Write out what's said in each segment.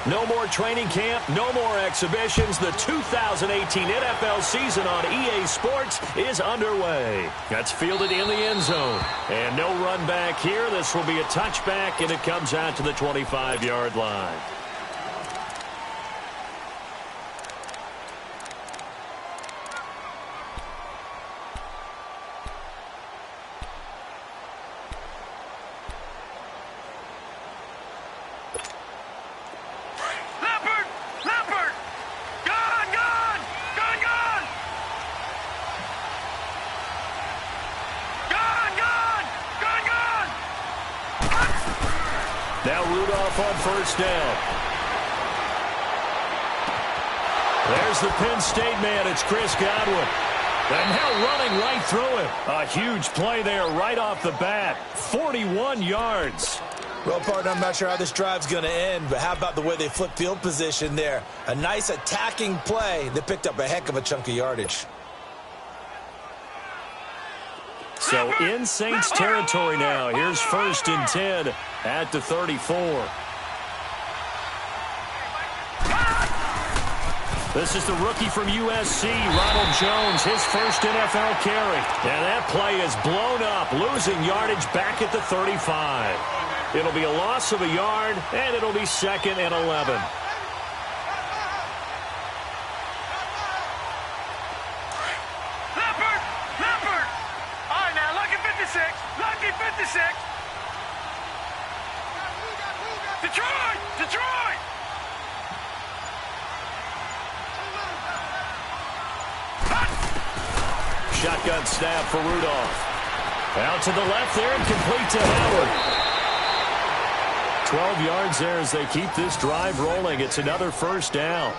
No more training camp, no more exhibitions. The 2018 NFL season on EA Sports is underway. That's fielded in the end zone. And no run back here. This will be a touchback, and it comes out to the 25-yard line. Now Rudolph on first down. There's the Penn State man. It's Chris Godwin. And now running right through him. A huge play there right off the bat. 41 yards. Well, partner, I'm not sure how this drive's going to end, but how about the way they flip field position there? A nice attacking play that picked up a heck of a chunk of yardage. So in Saints territory now. Here's 1st and 10 at the 34. This is the rookie from USC, Ronald Jones, his first NFL carry. And that play is blown up, losing yardage back at the 35. It'll be a loss of a yard, and it'll be 2nd and 11. Lucky 56. Detroit! Detroit! Shotgun snap for Rudolph. Out to the left there and complete to Howard. 12 yards there as they keep this drive rolling. It's another first down.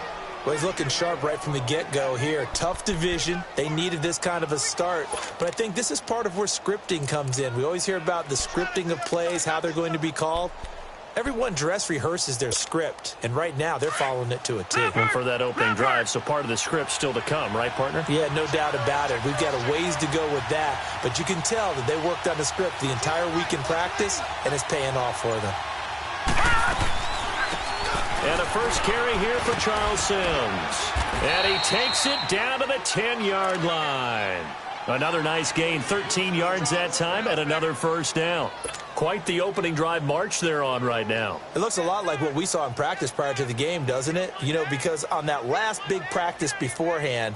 Well, he's looking sharp right from the get-go here. Tough division. They needed this kind of a start. But I think this is part of where scripting comes in. We always hear about the scripting of plays, how they're going to be called. Everyone dress rehearses their script, and right now they're following it to a T. And for that opening drive, so part of the script still to come, right, partner? Yeah, no doubt about it. We've got a ways to go with that. But you can tell that they worked on the script the entire week in practice, and it's paying off for them. And a first carry here for Charles Sims. And he takes it down to the 10-yard line. Another nice gain, 13 yards that time, and another first down. Quite the opening drive march they're on right now. It looks a lot like what we saw in practice prior to the game, doesn't it? You know, because on that last big practice beforehand,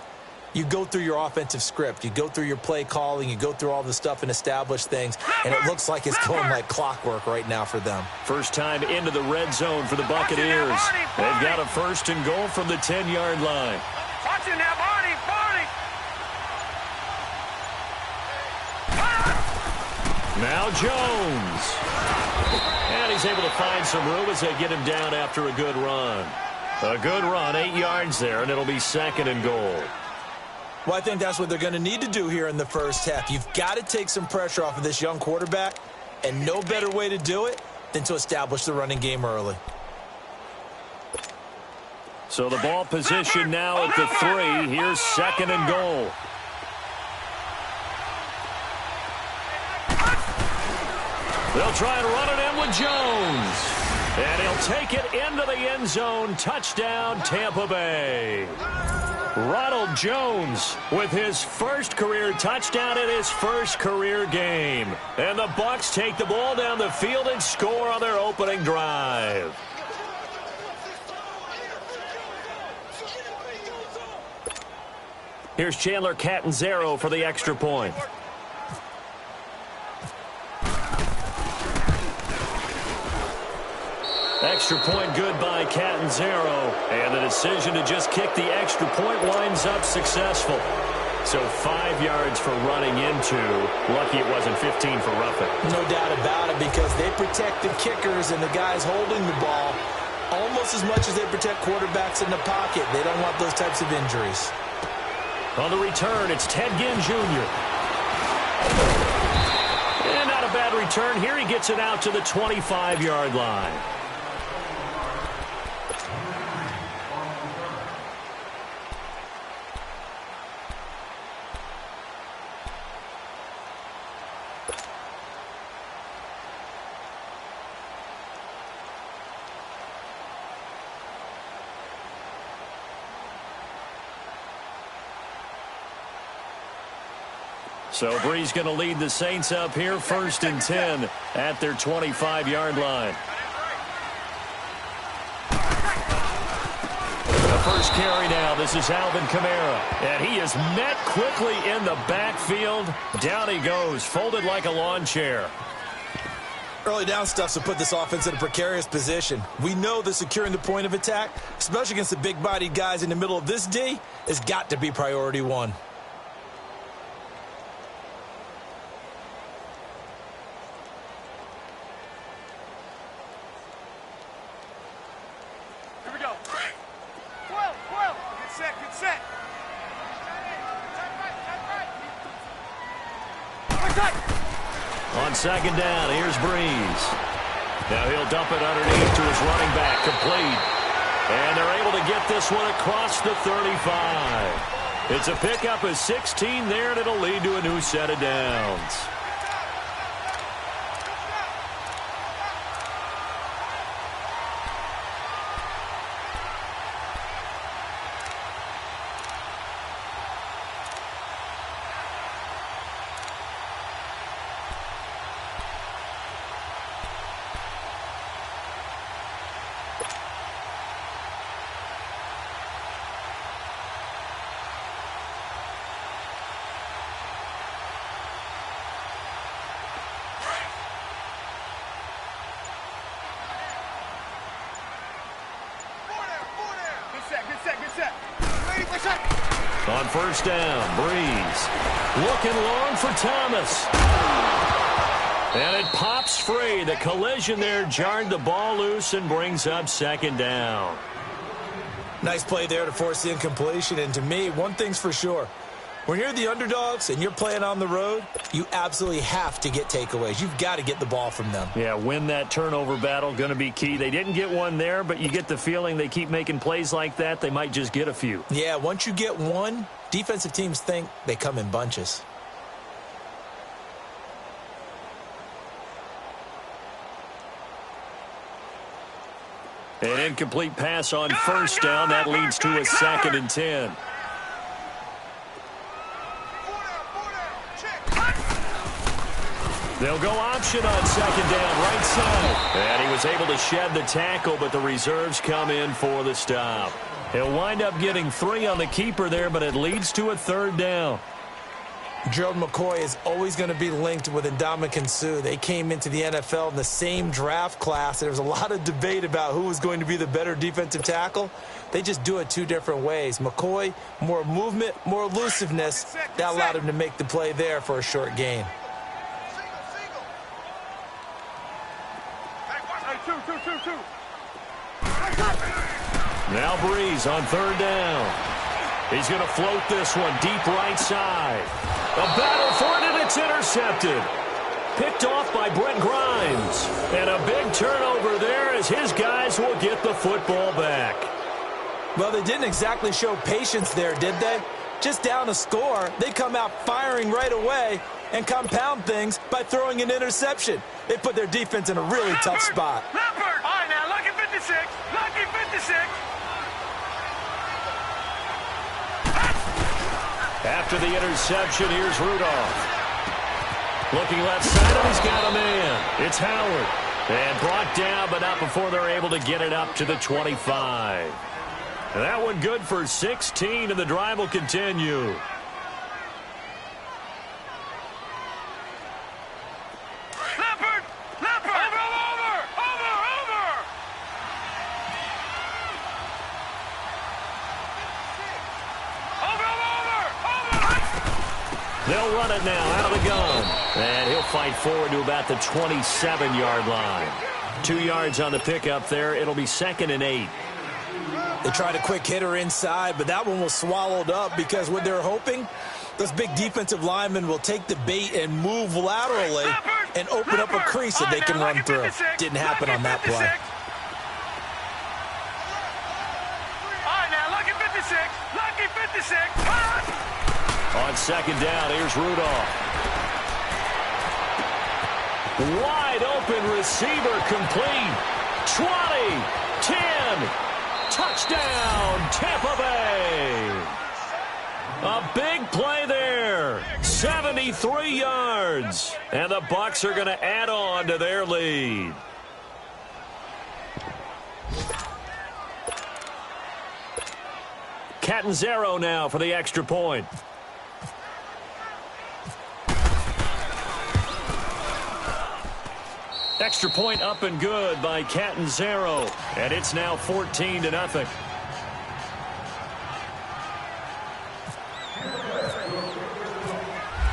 you go through your offensive script. You go through your play calling. You go through all the stuff and establish things. And it looks like it's going like clockwork right now for them. First time into the red zone for the Buccaneers. They've got a 1st and goal from the 10-yard line. Watch it now, Barney, Barney. Now Jones. And he's able to find some room as they get him down after a good run. A good run, 8 yards there, and it'll be 2nd and goal. Well, I think that's what they're going to need to do here in the first half. You've got to take some pressure off of this young quarterback, and no better way to do it than to establish the running game early. So the ball position now at the 3. Here's 2nd and goal. They'll try and run it in with Jones. And he'll take it into the end zone. Touchdown, Tampa Bay. Ronald Jones with his first career touchdown in his first career game. And the Bucs take the ball down the field and score on their opening drive. Here's Chandler Catanzaro for the extra point. Extra point good by Catanzaro. And the decision to just kick the extra point winds up successful. So 5 yards for running into. Lucky it wasn't 15 for roughing. No doubt about it, because they protect the kickers and the guys holding the ball almost as much as they protect quarterbacks in the pocket. They don't want those types of injuries. On the return, it's Ted Ginn Jr. And not a bad return here. He gets it out to the 25-yard line. So Bree's going to lead the Saints up here 1st and 10 at their 25-yard line. The first carry now. This is Alvin Kamara. And he is met quickly in the backfield. Down he goes, folded like a lawn chair. Early down stuff to put this offense in a precarious position. We know that securing the point of attack, especially against the big-bodied guys in the middle of this D, has got to be priority one. Here we go. 12. Get set, get set. On 2nd down, here's Breeze. Now he'll dump it underneath to his running back, complete. And they're able to get this one across the 35. It's a pickup of 16 there, and it'll lead to a new set of downs. On 1st down, Breeze looking long for Thomas. And it pops free. The collision there jarred the ball loose and brings up 2nd down. Nice play there to force the incompletion. And to me, one thing's for sure. When you're the underdogs and you're playing on the road, you absolutely have to get takeaways. You've got to get the ball from them. Yeah, win that turnover battle, going to be key. They didn't get one there, but you get the feeling they keep making plays like that, they might just get a few. Yeah, once you get one, defensive teams think they come in bunches. An incomplete pass on 1st down. That leads to a 2nd and 10. They'll go option on 2nd down, right side. And he was able to shed the tackle, but the reserves come in for the stop. He'll wind up getting 3 on the keeper there, but it leads to a 3rd down. Gerald McCoy is always going to be linked with Ndamukong Suh. They came into the NFL in the same draft class. There was a lot of debate about who was going to be the better defensive tackle. They just do it 2 different ways. McCoy, more movement, more elusiveness. That allowed him to make the play there for a short gain. Now Breeze on 3rd down. He's going to float this one deep right side. A battle for it, and it's intercepted. Picked off by Brent Grimes. And a big turnover there as his guys will get the football back. Well, they didn't exactly show patience there, did they? Just down a score, they come out firing right away and compound things by throwing an interception. They put their defense in a really tough spot. Leopard! All right, now, lucky 56. Lucky 56. After the interception, here's Rudolph. Looking left side, and he's got a man. It's Howard. And brought down, but not before they're able to get it up to the 25. And that one good for 16, and the drive will continue. Leopard! Leopard! Over! They'll run it now out of the gun. And he'll fight forward to about the 27-yard line. 2 yards on the pickup there. It'll be 2nd and 8. They tried a quick hitter inside, but that one was swallowed up because what they're hoping, those big defensive linemen will take the bait and move laterally and open up a crease that they can run through. Didn't happen on that play. All right, now, lucky 56. Lucky 56. On 2nd down, here's Rudolph. Wide open receiver complete. 20, 10, touchdown, Tampa Bay. A big play there. 73 yards. And the Bucs are going to add on to their lead. Catanzaro now for the extra point. Extra point up and good by Catanzaro. And it's now 14-0.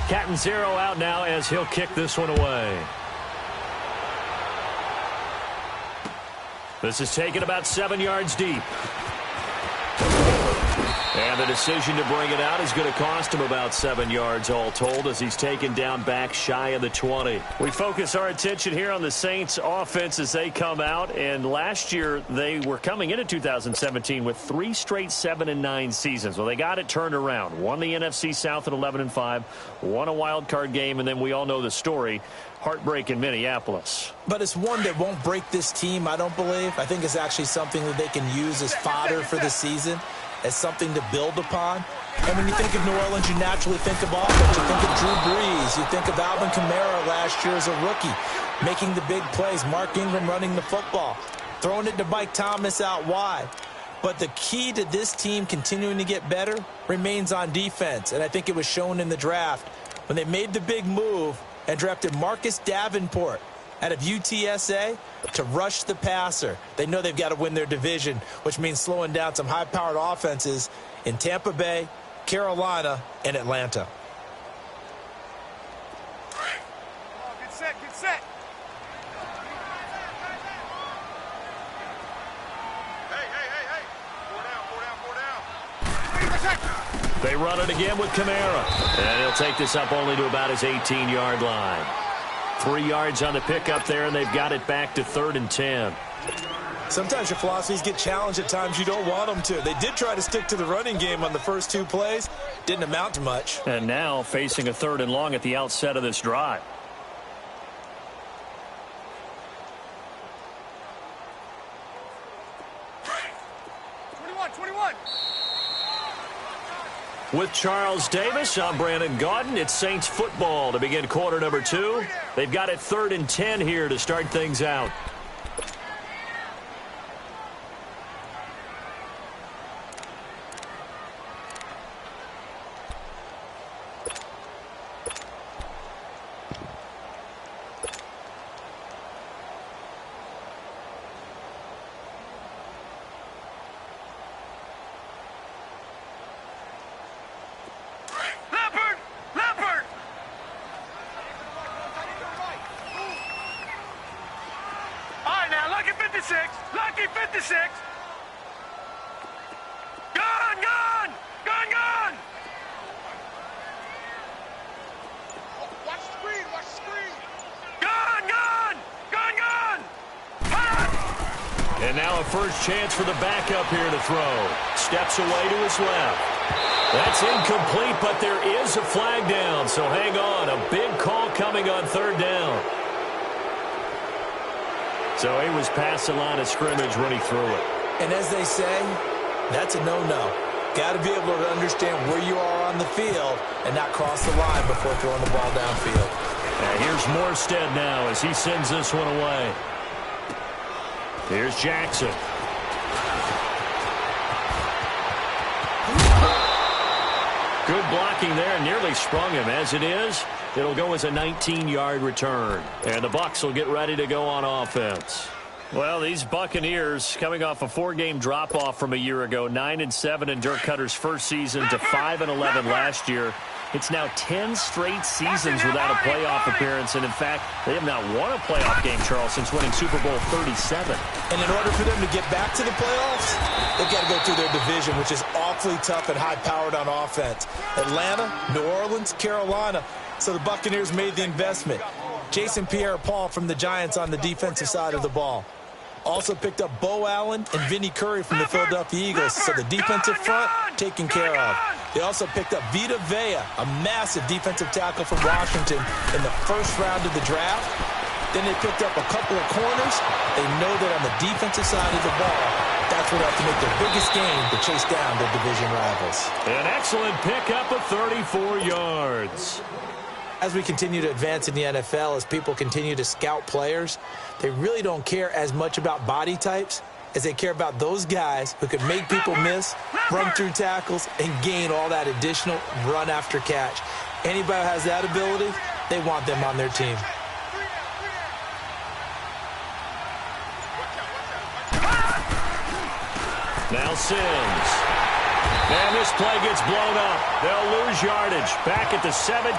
Catanzaro out now as he'll kick this one away. This is taken about 7 yards deep. And the decision to bring it out is going to cost him about 7 yards all told as he's taken down back shy of the 20. We focus our attention here on the Saints offense as they come out. And last year they were coming into 2017 with 3 straight 7-9 seasons. Well, they got it turned around. Won the NFC South at 11-5. Won a wild card game. And then we all know the story. Heartbreak in Minneapolis. But it's one that won't break this team, I don't believe. I think it's actually something that they can use as fodder for the season, as something to build upon. And when you think of New Orleans, you naturally think of offense. You think of Drew Brees. You think of Alvin Kamara last year as a rookie, making the big plays. Mark Ingram running the football, throwing it to Mike Thomas out wide. But the key to this team continuing to get better remains on defense. And I think it was shown in the draft when they made the big move and drafted Marcus Davenport out of UTSA to rush the passer. They know they've got to win their division, which means slowing down some high-powered offenses in Tampa Bay, Carolina, and Atlanta. Get set, get set. Hey. Four down. They run it again with Kamara. And he'll take this up only to about his 18-yard line. 3 yards on the pickup there, and they've got it back to 3rd and 10. Sometimes your philosophies get challenged at times you don't want them to. They did try to stick to the running game on the first 2 plays. Didn't amount to much. And now facing a 3rd and long at the outset of this drive. With Charles Davis, I'm Brandon Gaudin. It's Saints football to begin quarter number 2. They've got it 3rd and 10 here to start things out. Lucky 56. Gone. Watch the screen. Gone. And now a first chance for the backup here to throw. Steps away to his left. That's incomplete, but there is a flag down, so hang on. A big call coming on 3rd down. So he was past the line of scrimmage when he threw it. And as they say, that's a no-no. Got to be able to understand where you are on the field and not cross the line before throwing the ball downfield. And here's Morstead now as he sends this one away. Here's Jackson. Good blocking there, nearly sprung him. As it is, it'll go as a 19-yard return. And the Bucs will get ready to go on offense. Well, these Buccaneers coming off a 4-game drop-off from a year ago, 9-7 in Dirk Cutter's first season to 5-11 last year. It's now 10 straight seasons without a playoff appearance. And, in fact, they have not won a playoff game, Charles, since winning Super Bowl 37. And in order for them to get back to the playoffs, they've got to go through their division, which is awfully tough and high-powered on offense. Atlanta, New Orleans, Carolina. So the Buccaneers made the investment. Jason Pierre-Paul from the Giants on the defensive side of the ball. Also picked up Bo Allen and Vinny Curry from the Philadelphia Eagles. So the defensive front taken care of. They also picked up Vita Vea, a massive defensive tackle from Washington in the first round of the draft. Then they picked up a couple of corners. They know that on the defensive side of the ball, That's where they have to make their biggest game to chase down their division rivals. An excellent pickup of 34 yards. As we continue to advance in the NFL, as people continue to scout players, they really don't care as much about body types as they care about those guys who can make people miss, run through tackles, and gain all that additional run after catch. Anybody who has that ability, they want them on their team. Now Sims. And this play gets blown up. They'll lose yardage back at the 17.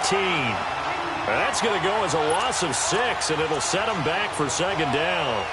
That's going to go as a loss of 6, and it'll set them back for second down.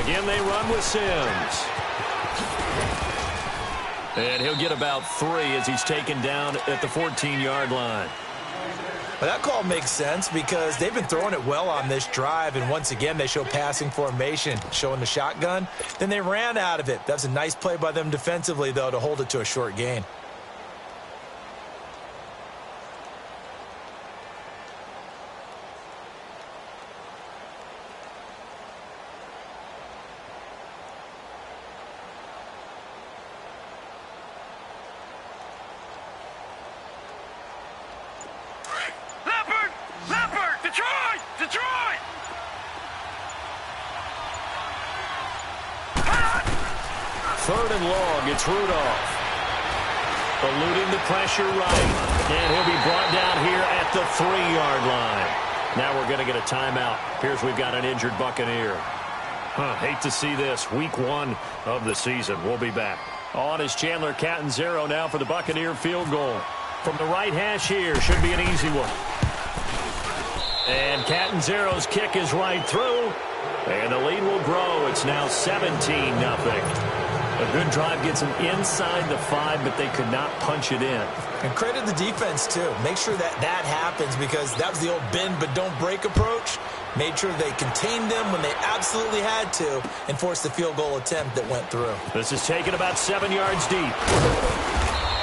Again, they run with Sims. And he'll get about 3 as he's taken down at the 14-yard line. Well, that call makes sense because they've been throwing it well on this drive, and once again they show passing formation, showing the shotgun. Then they ran out of it. That was a nice play by them defensively, though, to hold it to a short gain. Third and long, it's Rudolph. Eluding the pressure right. And he'll be brought down here at the 3-yard line. Now we're going to get a timeout. Here's we've got an injured Buccaneer. Hate to see this. Week 1 of the season. We'll be back. On is Chandler Catanzaro now for the Buccaneer field goal. From the right hash here. Should be an easy one. And Catanzaro's kick is right through. And the lead will grow. It's now 17-0. A good drive gets them inside the 5, but they could not punch it in. And credit the defense, too. Make sure that happens because that was the old bend but don't break approach. Made sure they contained them when they absolutely had to and forced the field goal attempt that went through. This is taken about 7 yards deep.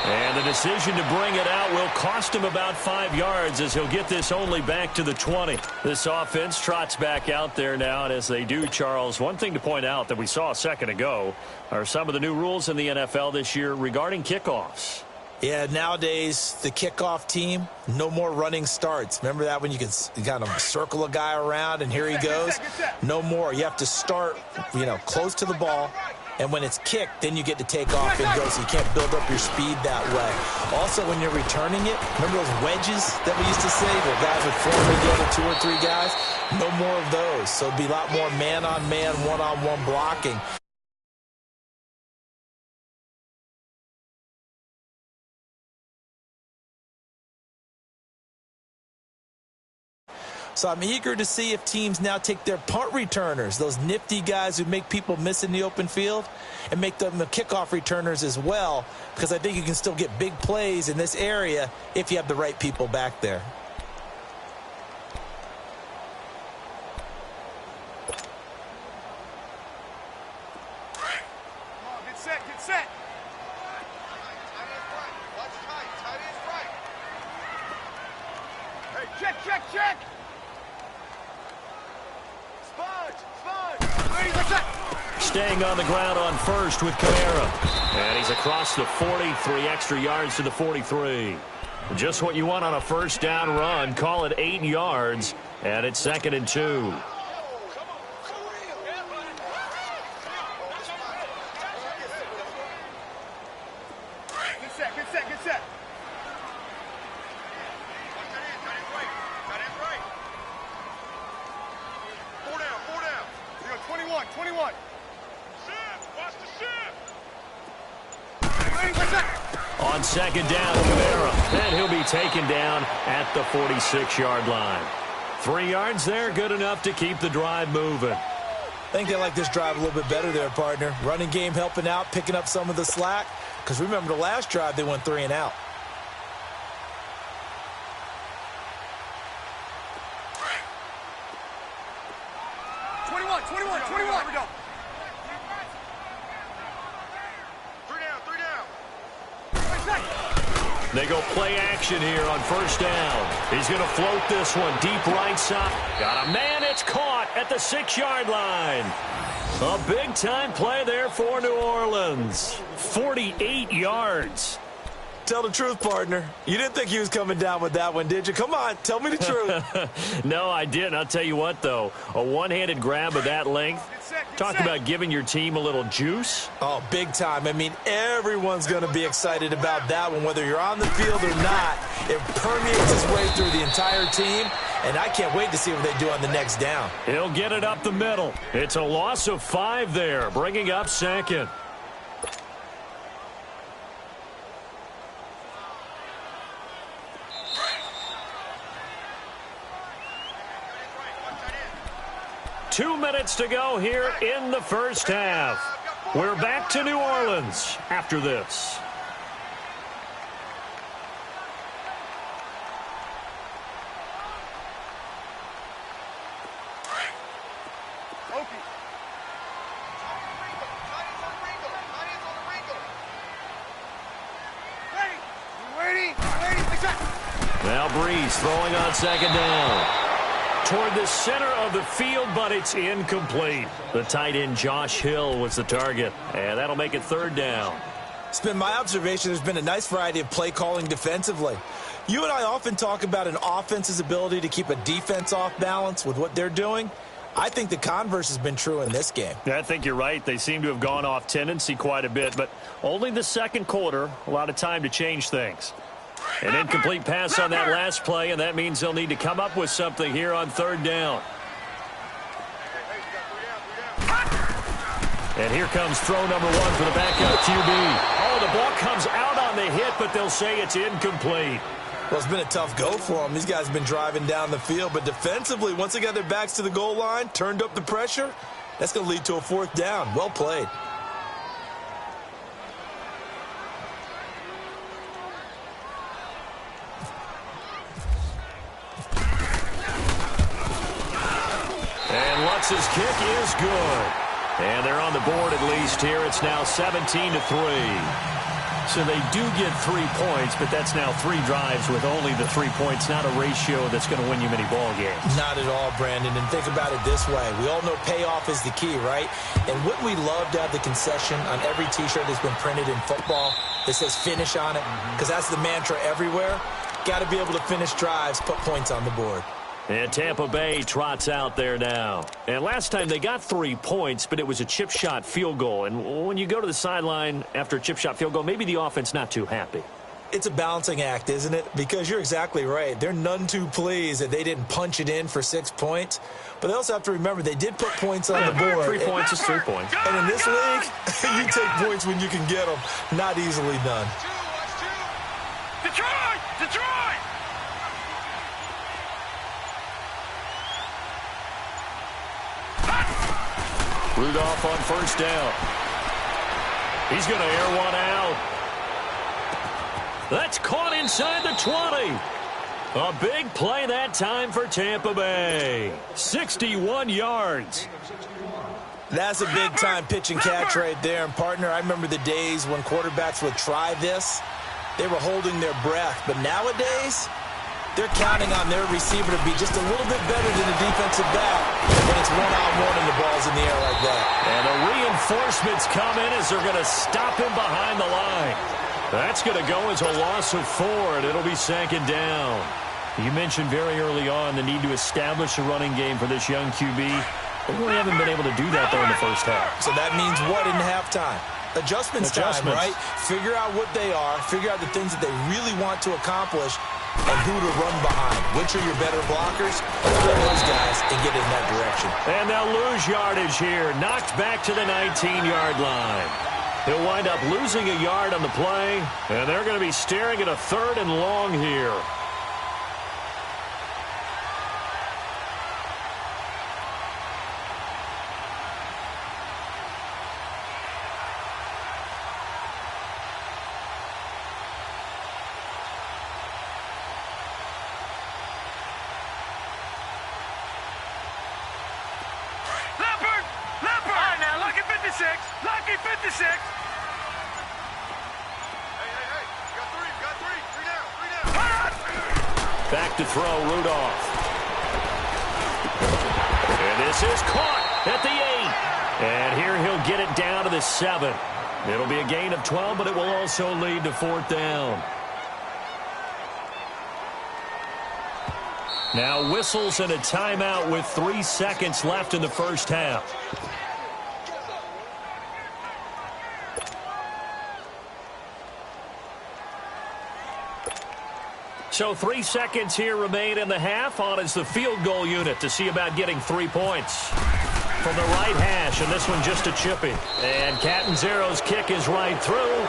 And the decision to bring it out will cost him about 5 yards as he'll get this only back to the 20. This offense trots back out there now, and as they do, Charles, one thing to point out that we saw a second ago are some of the new rules in the NFL this year regarding kickoffs. Yeah, nowadays, the kickoff team, no more running starts. Remember that when you could kind of circle a guy around and here he goes? No more. You have to start, close to the ball. And when it's kicked, then you get to take off and go, so you can't build up your speed that way. Also, when you're returning it, remember those wedges that we used to say where guys would form together 2 or 3 guys? No more of those. So it'd be a lot more man-on-man, one-on-one blocking. So I'm eager to see if teams now take their punt returners, those nifty guys who make people miss in the open field, and make them the kickoff returners as well, because I think you can still get big plays in this area if you have the right people back there. Get set, get set. Hey, check. Staying on the ground on first with Kamara. And he's across the 40, 3 extra yards to the 43. Just what you want on a first down run. Call it 8 yards, and it's 2nd and 2. Get set. Four down. We go 21. Watch the shift. On second down, Kamara. And he'll be taken down at the 46-yard line. 3 yards there, good enough to keep the drive moving. I think they like this drive a little bit better there, partner. Running game helping out, picking up some of the slack. Because remember the last drive, they went 3 and out. Here we go. 3 down. They go play action here on first down. He's going to float this one deep right side. Got a man. It's caught at the 6-yard line. A big-time play there for New Orleans. 48 yards. Tell the truth, partner. You didn't think he was coming down with that one, did you? Come on, tell me the truth. No, I didn't. I'll tell you what, though. A one-handed grab of that length. Talk about giving your team a little juice. Oh, big time. I mean, everyone's going to be excited about that one, whether you're on the field or not. It permeates its way through the entire team, and I can't wait to see what they do on the next down. He'll get it up the middle. It's a loss of 5 there, bringing up second. Two minutes to go here in the first half. We're back to New Orleans after this. Now Breeze throwing on second down. Toward the center of the field, but it's incomplete. The tight end Josh Hill was the target, and that'll make it third down. It's been my observation there's been a nice variety of play calling defensively. You and I often talk about an offense's ability to keep a defense off balance with what they're doing. I think the converse has been true in this game. Yeah, I think you're right. They seem to have gone off tendency quite a bit, but only the second quarter, a lot of time to change things. An incomplete pass on that last play, and that means they'll need to come up with something here on third down. And here comes throw number 1 for the backup QB. Oh, the ball comes out on the hit, but they'll say it's incomplete. Well, it's been a tough go for them. These guys have been driving down the field, but defensively, once they got their backs to the goal line, turned up the pressure, that's going to lead to a fourth down. Well played. Lutz's kick is good. And they're on the board at least here. It's now 17-3. So they do get 3 points, but that's now 3 drives with only the 3 points, not a ratio that's going to win you many ball games. Not at all, Brandon. And think about it this way. We all know payoff is the key, right? And wouldn't we love to have the concession on every T-shirt that's been printed in football that says finish on it? Because that's the mantra everywhere. Got to be able to finish drives, put points on the board. And Tampa Bay trots out there now. And last time they got 3 points, but it was a chip shot field goal. And when you go to the sideline after a chip shot field goal, maybe the offense not too happy. It's a balancing act, isn't it? Because you're exactly right. They're none too pleased that they didn't punch it in for 6 points. But they also have to remember they did put points on the board. 3 points is 3 points. And in this league, you take points when you can get them. Not easily done. Detroit! Detroit! Rudolph on first down. He's going to air one out. That's caught inside the 20. A big play that time for Tampa Bay. 61 yards. That's a big-time pitch and catch right there. And, partner, I remember the days when quarterbacks would try this. They were holding their breath. But nowadays, they're counting on their receiver to be just a little bit better than the defensive back when it's one-on-one and the ball's in the air like that. And the reinforcements come in as they're going to stop him behind the line. That's going to go as a loss of 4, and it'll be second down. You mentioned very early on the need to establish a running game for this young QB. They really haven't been able to do that, though, in the first half. So that means what in halftime? Adjustments time, right? Figure out what they are, figure out the things that they really want to accomplish, and who to run behind. Which are your better blockers? Throw those guys and get in that direction. And they'll lose yardage here. Knocked back to the 19-yard line. He'll wind up losing a yard on the play, and they're going to be staring at a 3rd and long here. With the 6. Hey, you got 3. You got 3. 3 down. 3 down. Back to throw, Rudolph. And this is caught at the 8. And here he'll get it down to the 7. It'll be a gain of 12, but it will also lead to 4th down. Now whistles and a timeout with 3 seconds left in the first half. So 3 seconds here remain in the half. On is the field goal unit to see about getting 3 points. From the right hash, and this one just a chippy. And Catanzaro's kick is right through.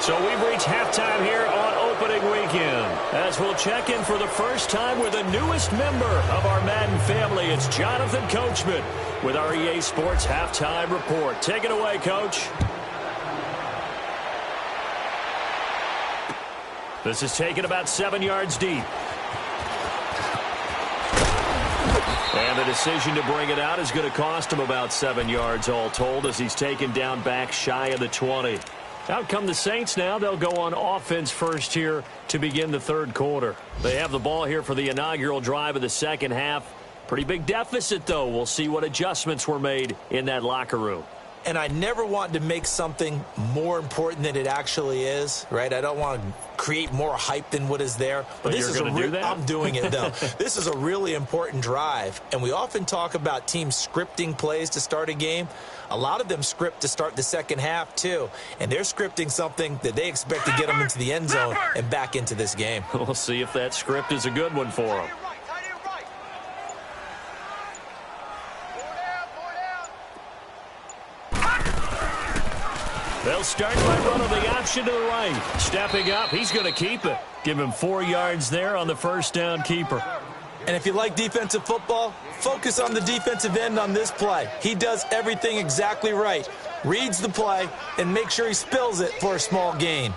So we've reached halftime here on opening weekend. As we'll check in for the first time with the newest member of our Madden family. It's Jonathan Coachman with our EA Sports Halftime Report. Take it away, Coach. This is taken about 7 yards deep. And the decision to bring it out is going to cost him about 7 yards all told as he's taken down back shy of the 20. Out come the Saints now. They'll go on offense first here to begin the third quarter. They have the ball here for the inaugural drive of the second half. Pretty big deficit, though. We'll see what adjustments were made in that locker room. And I never want to make something more important than it actually is, right? I don't want to create more hype than what is there. But this is going to do that? I'm doing it, though. This is a really important drive. And we often talk about teams scripting plays to start a game. A lot of them script to start the second half, too. And they're scripting something that they expect to get them into the end zone and back into this game. We'll see if that script is a good one for them. They'll start by running the option to the right. Stepping up, he's going to keep it. Give him 4 yards there on the first down keeper. And if you like defensive football, focus on the defensive end on this play. He does everything exactly right. Reads the play and makes sure he spills it for a small gain.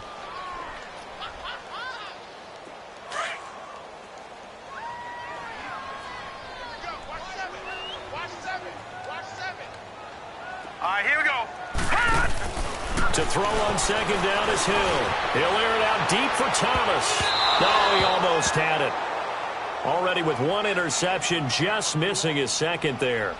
All right, here we go. To throw on second down is Hill. He'll air it out deep for Thomas. Oh, he almost had it. Already with 1 interception, just missing his second there.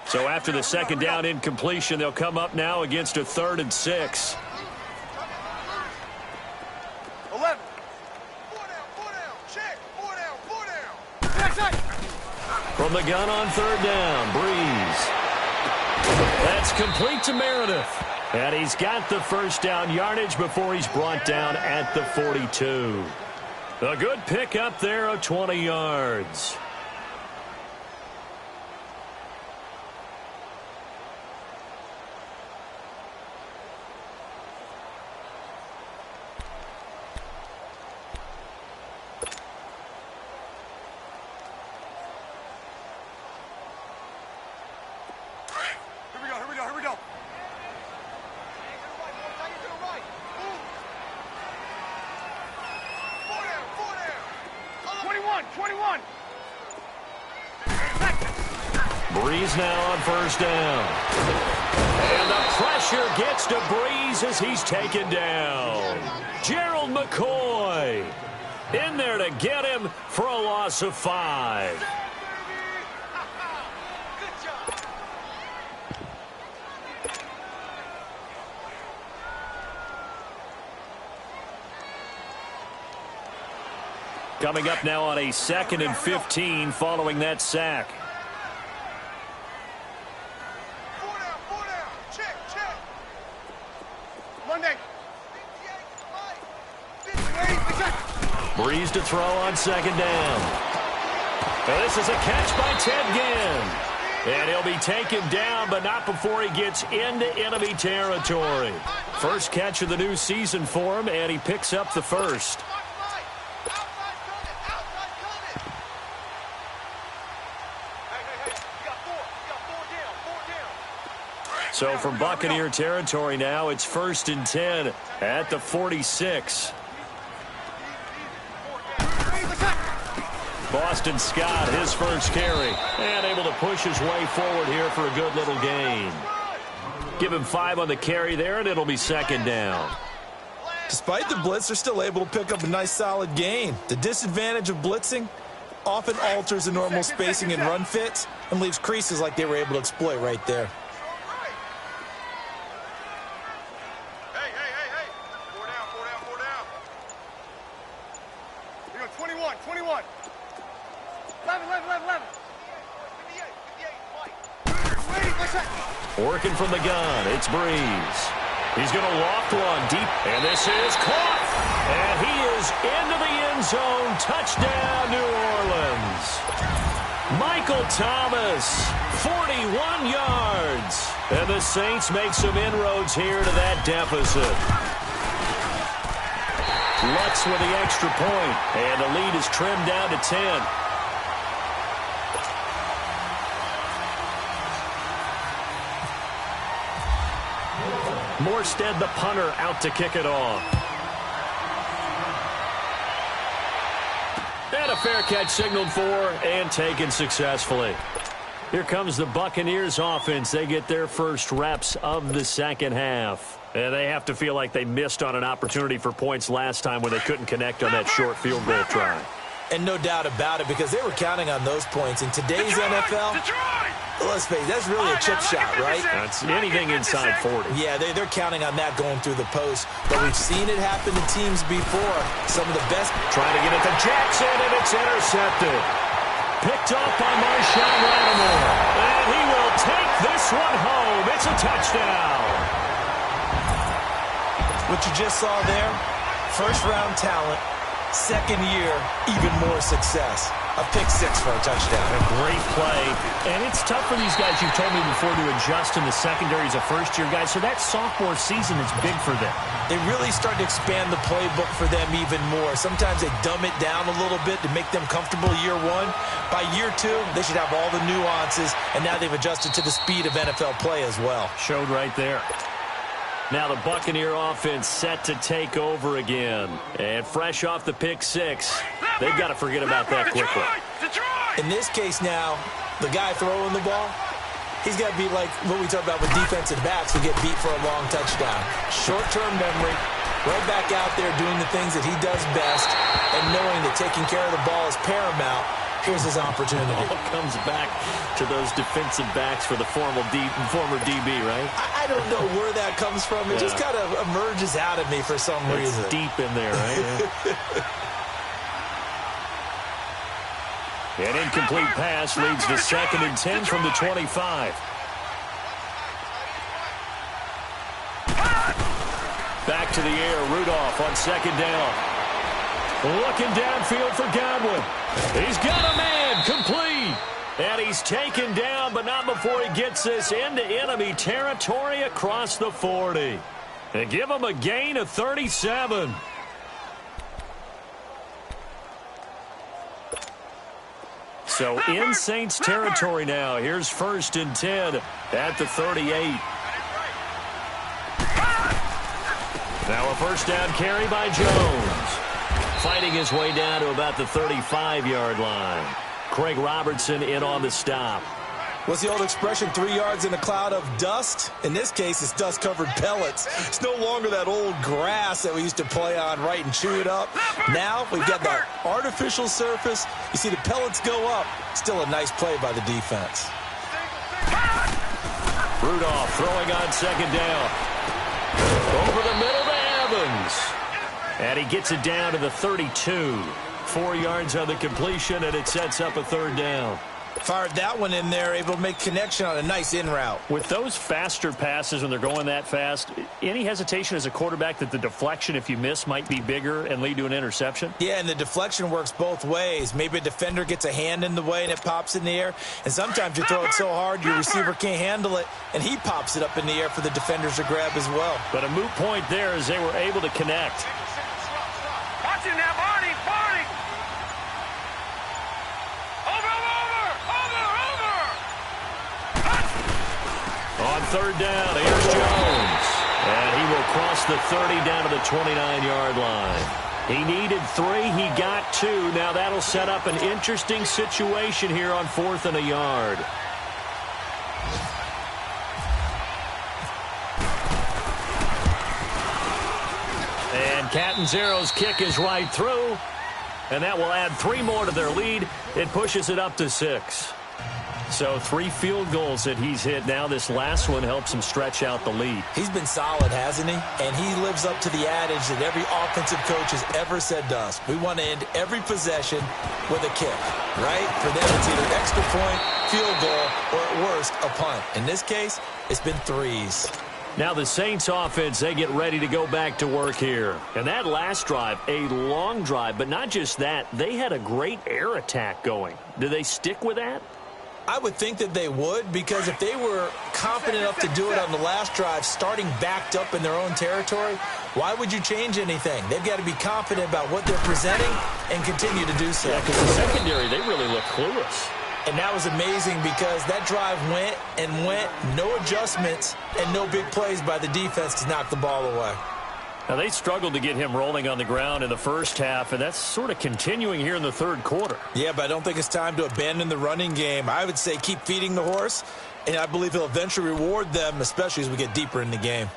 So after the second down incompletion, they'll come up now against a 3rd and 6. 11. 4 down. Check. 4 down. From the gun on 3rd down, Breeze. That's complete to Meredith. And he's got the first down yardage before he's brought down at the 42. A good pickup there of 20 yards. Here we go. 21. Breeze now on first down. And the pressure gets to Breeze as he's taken down. Gerald McCoy in there to get him for a loss of 5. Coming up now on a 2nd and 15 following that sack. 4 down. Check. Monday. Breeze to throw on second down. And this is a catch by Ted Ginn. And he'll be taken down, but not before he gets into enemy territory. First catch of the new season for him, and he picks up the first. So from Buccaneer territory now, it's 1st and 10 at the 46. Boston Scott, his first carry, and able to push his way forward here for a good little gain. Give him 5 on the carry there, and it'll be 2nd down. Despite the blitz, they're still able to pick up a nice, solid gain. The disadvantage of blitzing often alters the normal spacing and run fits and leaves creases like they were able to exploit right there. Hey. 4 down. You're 21. 11. 58. Working from the gun, it's Breeze. He's going to loft one deep, and this is caught. And he is into the end zone. Touchdown, New Orleans. Michael Thomas, 41 yards. And the Saints make some inroads here to that deficit. Lutz with the extra point, and the lead is trimmed down to 10. Morstead, the punter, out to kick it off. And a fair catch signaled for and taken successfully. Here comes the Buccaneers offense. They get their first reps of the second half. And they have to feel like they missed on an opportunity for points last time when they couldn't connect on that short field goal try. And no doubt about it, because they were counting on those points. In today's NFL, let's face it, that's really a chip shot, right? That's anything inside 40. Yeah, they're counting on that going through the post. But we've seen it happen to teams before. Some of the best. Trying to get it to Jackson, and it's intercepted. Picked off by Marshawn Lattimore. And he will take this one home. It's a touchdown. What you just saw there, first-round talent. Second year, even more success. A pick 6 for a touchdown. A great play. And it's tough for these guys, you've told me before, to adjust in the secondary as a first-year guy. So that sophomore season is big for them. They really start to expand the playbook for them even more. Sometimes they dumb it down a little bit to make them comfortable year 1. By year 2, they should have all the nuances, and now they've adjusted to the speed of NFL play as well. Showed right there. Now the Buccaneer offense set to take over again. And fresh off the pick 6, they've got to forget about that quickly. In this case now, the guy throwing the ball, he's got to be like what we talk about with defensive backs who get beat for a long touchdown. Short-term memory, right back out there doing the things that he does best, and knowing that taking care of the ball is paramount. Here's his opportunity. All comes back to those defensive backs for the former DB, right? I don't know where that comes from. It just kind of emerges out of me for some reason. It's deep in there, right? An incomplete pass leads to 2nd and 10 from the 25. Back to the air, Rudolph on 2nd down. Looking downfield for Godwin. He's got a man, complete. And he's taken down, but not before he gets this into enemy territory across the 40. And give him a gain of 37. So in Saints territory now. Here's 1st and 10 at the 38. Now a first down carry by Jones. Fighting his way down to about the 35-yard line. Craig Robertson in on the stop. What's the old expression, 3 yards in a cloud of dust? In this case, it's dust-covered pellets. It's no longer that old grass that we used to play on, right, and chew it up. Now we've got that artificial surface. You see the pellets go up. Still a nice play by the defense. Rudolph throwing on 2nd down. Over the middle to Evans. And he gets it down to the 32. 4 yards on the completion, and it sets up a 3rd down. Fired that one in there, able to make connection on a nice in route. With those faster passes when they're going that fast, any hesitation as a quarterback that the deflection, if you miss, might be bigger and lead to an interception? Yeah, and the deflection works both ways. Maybe a defender gets a hand in the way and it pops in the air. And sometimes you throw it so hard your receiver can't handle it, and he pops it up in the air for the defenders to grab as well. But a moot point there as they were able to connect. Watch it now, Barney! Barney! On third down, here's Jones. And he will cross the 30 down to the 29-yard line. He needed 3. He got 2. Now that'll set up an interesting situation here on 4th and a yard. And Catanzaro's kick is right through. And that will add 3 more to their lead. It pushes it up to 6. So 3 field goals that he's hit now. This last one helps him stretch out the lead. He's been solid, hasn't he? And he lives up to the adage that every offensive coach has ever said to us. We want to end every possession with a kick, right? For them, it's either extra point, field goal, or at worst, a punt. In this case, it's been 3s. Now the Saints offense, they get ready to go back to work here. And that last drive, a long drive, but not just that, they had a great air attack going. Do they stick with that? I would think that they would, because if they were confident enough to do it on the last drive, starting backed up in their own territory, why would you change anything? They've got to be confident about what they're presenting and continue to do so. Yeah, because the secondary, they really look clueless. And that was amazing because that drive went and went, no adjustments and no big plays by the defense to knock the ball away. Now, they struggled to get him rolling on the ground in the first half, and that's sort of continuing here in the third quarter. Yeah, but I don't think it's time to abandon the running game. I would say keep feeding the horse, and I believe he'll eventually reward them, especially as we get deeper in the game.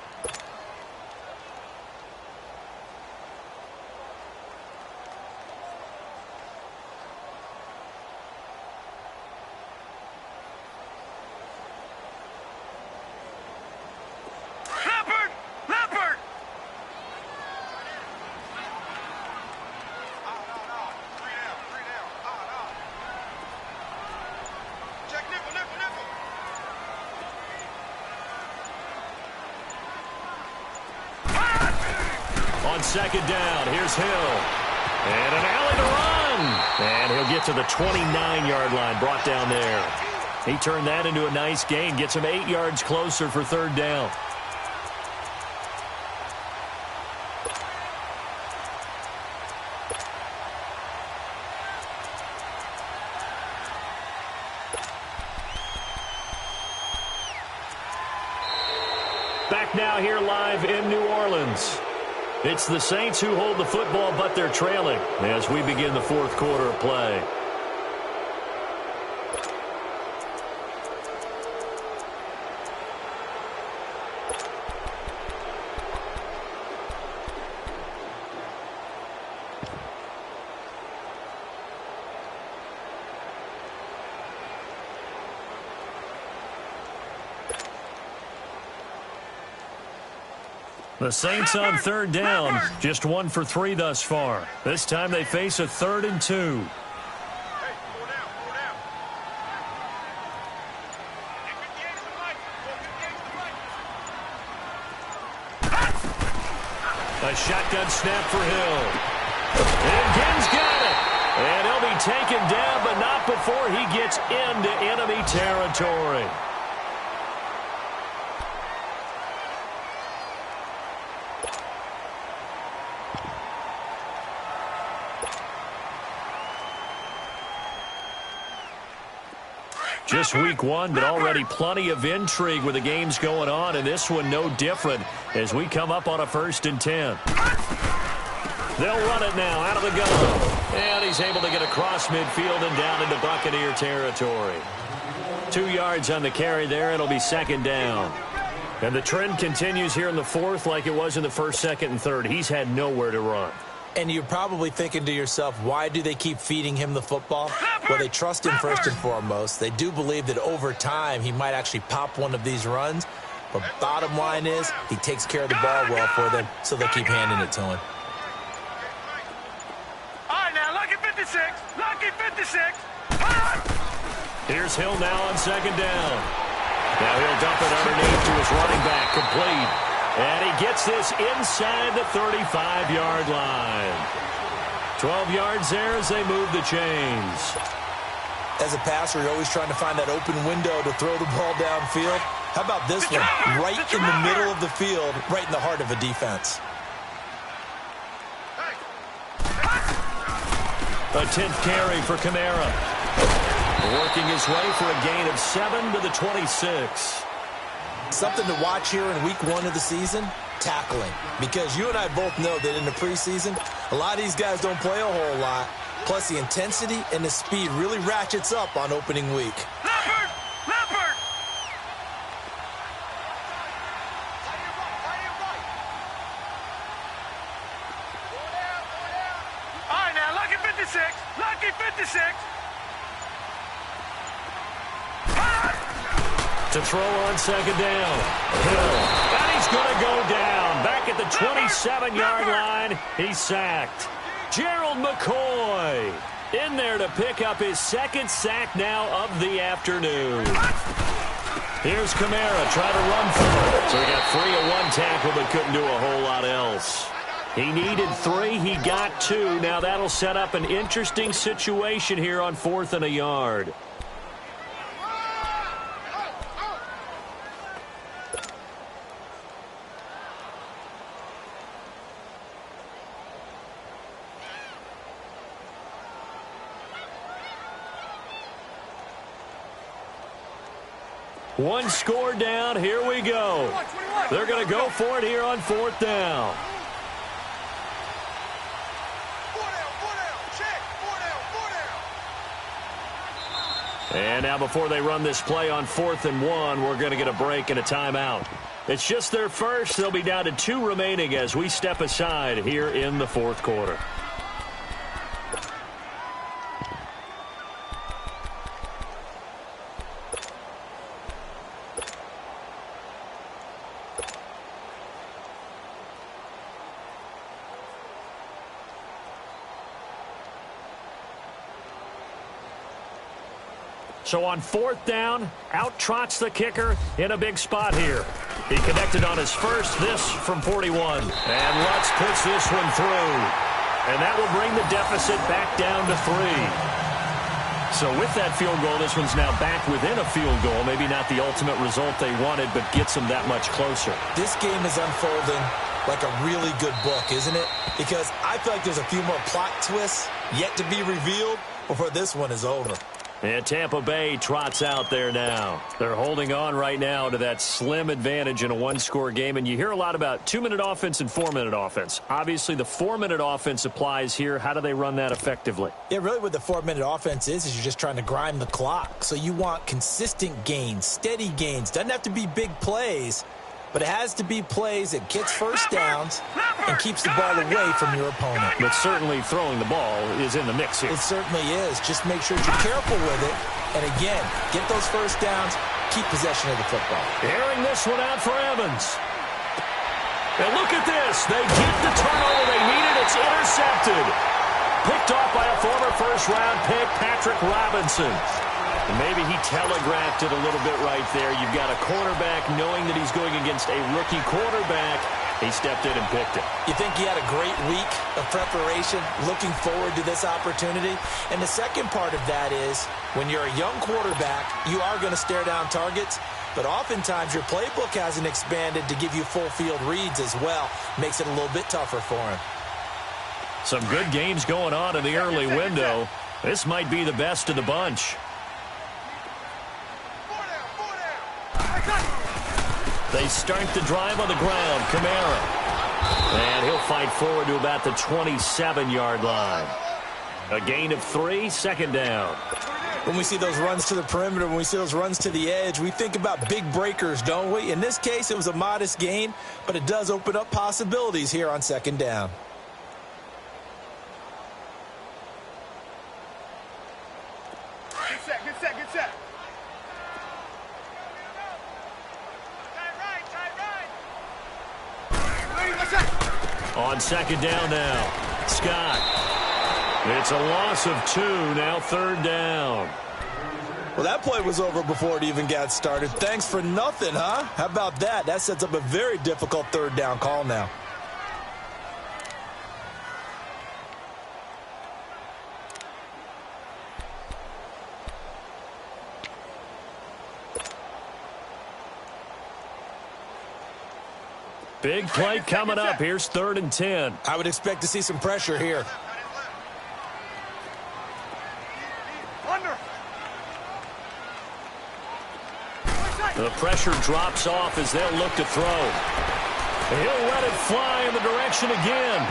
Second down, here's Hill. And an alley to run. And he'll get to the 29-yard line, brought down there. He turned that into a nice gain, gets him 8 yards closer for third down. Back now here live in New Orleans. It's the Saints who hold the football, but they're trailing as we begin the fourth quarter of play. The Saints on third down, just 1 for 3 thus far. This time they face a 3rd and 2. Hey, pull down, pull down. A shotgun snap for Hill. And Gibbs got it. And he'll be taken down, but not before he gets into enemy territory. Just week 1, but already plenty of intrigue with the games going on, and this one no different as we come up on a 1st and 10. They'll run it now out of the gun. And he's able to get across midfield and down into Buccaneer territory. 2 yards on the carry there. It'll be 2nd down. And the trend continues here in the 4th like it was in the 1st, 2nd, and 3rd. He's had nowhere to run. And you're probably thinking to yourself, why do they keep feeding him the football? Well, they trust him first and foremost. They do believe that over time he might actually pop one of these runs. But bottom line is he takes care of the ball well for them, so they keep handing it to him. All right, now, lucky 56. Lucky 56. Here's Hill now on second down. Now he'll dump it underneath to his running back, complete. And he gets this inside the 35-yard line. 12 yards there as they move the chains. As a passer, you're always trying to find that open window to throw the ball downfield. How about this one? Right in the middle of the field, right in the heart of a defense. A 10th carry for Kamara. Working his way for a gain of 7 to the 26. Something to watch here in week 1 of the season, tackling. Because you and I both know that in the preseason, a lot of these guys don't play a whole lot. Plus, the intensity and the speed really ratchets up on opening week. Leopard! Leopard! All right, now, lucky 56. Lucky 56. To throw on second down. Hill. And he's going to go down. Back at the 27-yard line. He's sacked. Gerald McCoy in there to pick up his second sack now of the afternoon. Here's Kamara trying to run for it. So he got 3 at one tackle but couldn't do a whole lot else. He needed 3. He got 2. Now that'll set up an interesting situation here on 4th and a yard. One score down. Here we go. They're going to go for it here on 4th down. And now before they run this play on 4th and 1, we're going to get a break and a timeout. It's just their first. They'll be down to 2 remaining as we step aside here in the 4th quarter. So on 4th down, out trots the kicker in a big spot here. He connected on his first, this from 41. And Lutz puts this one through. And that will bring the deficit back down to 3. So with that field goal, this one's now back within a field goal. Maybe not the ultimate result they wanted, but gets them that much closer. This game is unfolding like a really good book, isn't it? Because I feel like there's a few more plot twists yet to be revealed before this one is over. And Tampa Bay trots out there now. They're holding on right now to that slim advantage in a one-score game. And you hear a lot about 2-minute offense and 4-minute offense. Obviously, the 4-minute offense applies here. How do they run that effectively? Yeah, really what the 4-minute offense is you're just trying to grind the clock. So you want consistent gains, steady gains. Doesn't have to be big plays, but it has to be plays that gets first downs and keeps the ball away from your opponent. But certainly throwing the ball is in the mix here. It certainly is. Just make sure you're careful with it. And again, get those first downs, keep possession of the football. Airing this one out for Evans. And look at this. They get the turnover they needed. It's intercepted. Picked off by a former first-round pick, Patrick Robinson. And maybe he telegraphed it a little bit right there. You've got a quarterback knowing that he's going against a rookie quarterback. He stepped in and picked it. You think he had a great week of preparation, looking forward to this opportunity? And the second part of that is, when you're a young quarterback, you are going to stare down targets, but oftentimes your playbook hasn't expanded to give you full field reads as well. Makes it a little bit tougher for him. Some good games going on in the early window. This might be the best of the bunch. They start the drive on the ground. Kamara. And he'll fight forward to about the 27-yard line. A gain of 3, second down. When we see those runs to the perimeter, when we see those runs to the edge, we think about big breakers, don't we? In this case, it was a modest gain, but it does open up possibilities here on second down. Good set, good set, good set. On second down now, Scott. It's a loss of 2, now third down. Well, that play was over before it even got started. Thanks for nothing, huh? How about that? That sets up a very difficult third down call now. Big play coming up. Here's 3rd and 10. I would expect to see some pressure here. The pressure drops off as they'll look to throw. He'll let it fly in the direction again.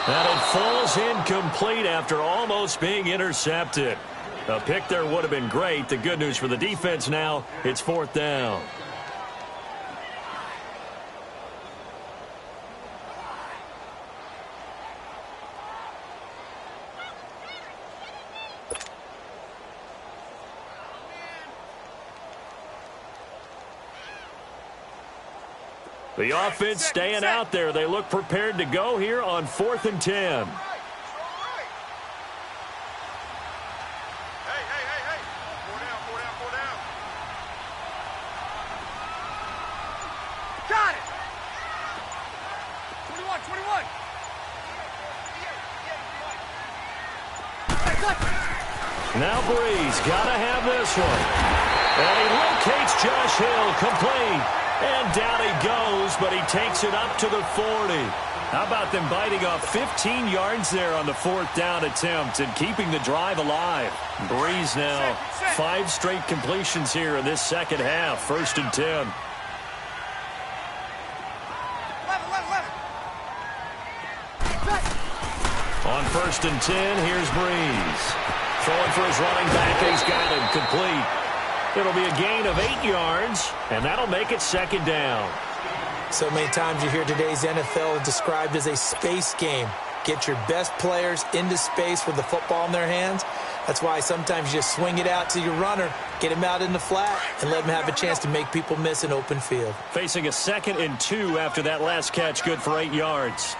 And it falls incomplete after almost being intercepted. A pick there would have been great. The good news for the defense now, it's 4th down. The offense staying out there. They look prepared to go here on 4th and 10. Hey. Four down. Got it. 21. Now Breeze got to have this one. And he locates Josh Hill, complete. And down he goes, but he takes it up to the 40. How about them biting off 15 yards there on the 4th down attempt and keeping the drive alive? Breeze now 5 straight completions here in this second half. 1st and 10. 11. On 1st and 10, here's Breeze. Throwing for his running back, and he's got him complete. It'll be a gain of 8 yards, and that'll make it 2nd down. So many times you hear today's NFL described as a space game. Get your best players into space with the football in their hands. That's why sometimes you just swing it out to your runner, get him out in the flat, and let him have a chance to make people miss an open field. Facing a 2nd and 2 after that last catch, good for 8 yards.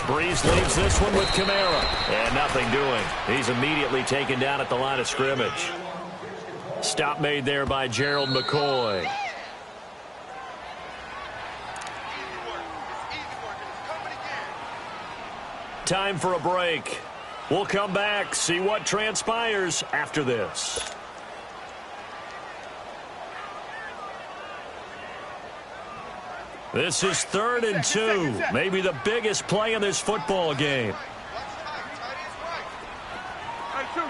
Breeze leaves this one with Kamara. And nothing doing. He's immediately taken down at the line of scrimmage. Stop made there by Gerald McCoy. Time for a break. We'll come back, see what transpires after this. This is 3rd and 2. Maybe the biggest play in this football game. Hey, two.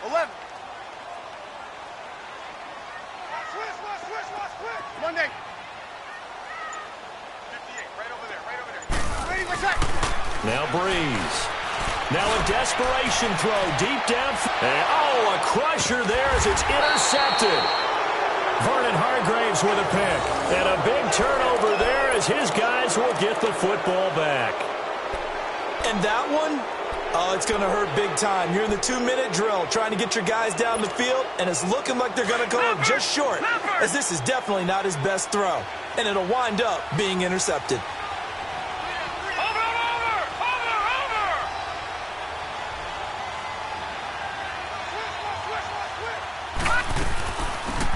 11. Switch. Monday. 58, right over there. Now Breeze. Now a desperation throw deep down. And, a crusher there as it's intercepted. Vernon Hargraves with a pick. And a big turnover there as his guys will get the football back. And that one, it's going to hurt big time. You're in the 2-minute drill trying to get your guys down the field, and it's looking like they're going to come up just short, as this is definitely not his best throw. And it'll wind up being intercepted.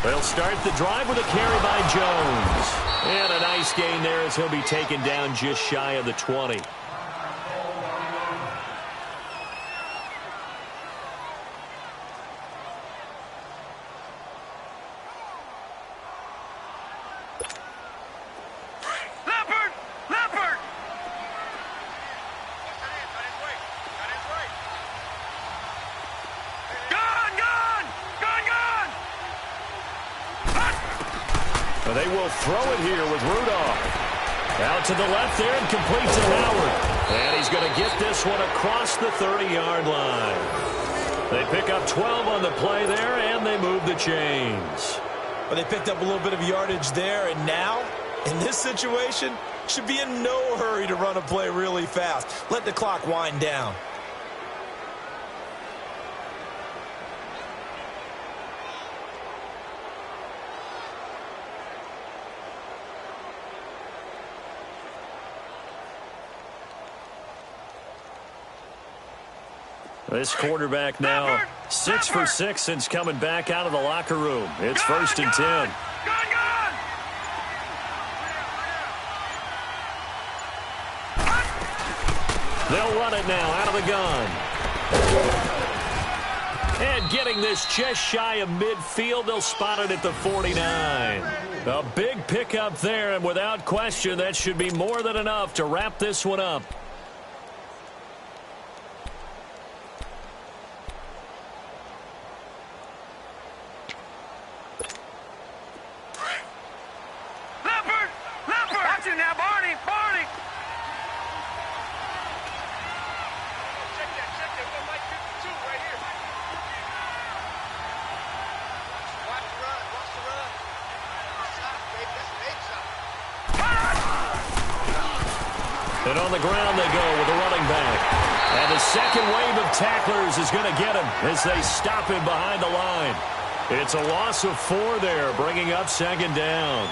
They'll start the drive with a carry by Jones. And a nice gain there as he'll be taken down just shy of the 20. They will throw it here with Rudolph. Out to the left there and complete to Howard. And he's going to get this one across the 30-yard line. They pick up 12 on the play there, and they move the chains. Well, they picked up a little bit of yardage there, and now, in this situation, should be in no hurry to run a play really fast. Let the clock wind down. This quarterback now 6 for 6 since coming back out of the locker room. It's 1st and 10. They'll run it now out of the gun. And getting this just shy of midfield, they'll spot it at the 49. A big pickup there, and without question, that should be more than enough to wrap this one up. And on the ground they go with the running back. And the second wave of tacklers is going to get him as they stop him behind the line. It's a loss of 4 there, bringing up 2nd down.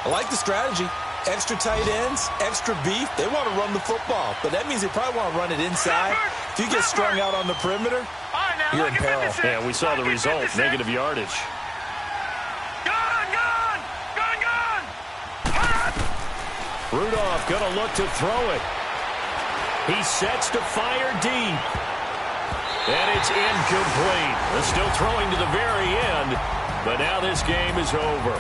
I like the strategy. Extra tight ends, extra beef. They want to run the football, but that means they probably want to run it inside. If you get strung out on the perimeter, you're in peril. Yeah, we saw the result, negative yardage. Rudolph going to look to throw it. He sets to fire deep. And it's incomplete. They're still throwing to the very end, but now this game is over.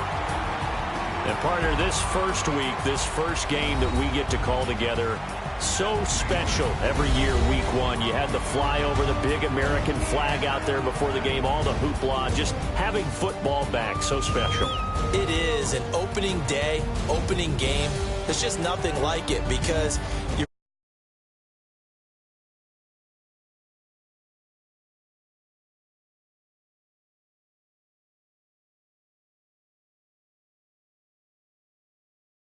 And partner, this first week, this first game that we get to call together, so special every year, week 1. You had the fly over the big American flag out there before the game, all the hoopla, just having football back, so special. It is an opening day, opening game. There's just nothing like it because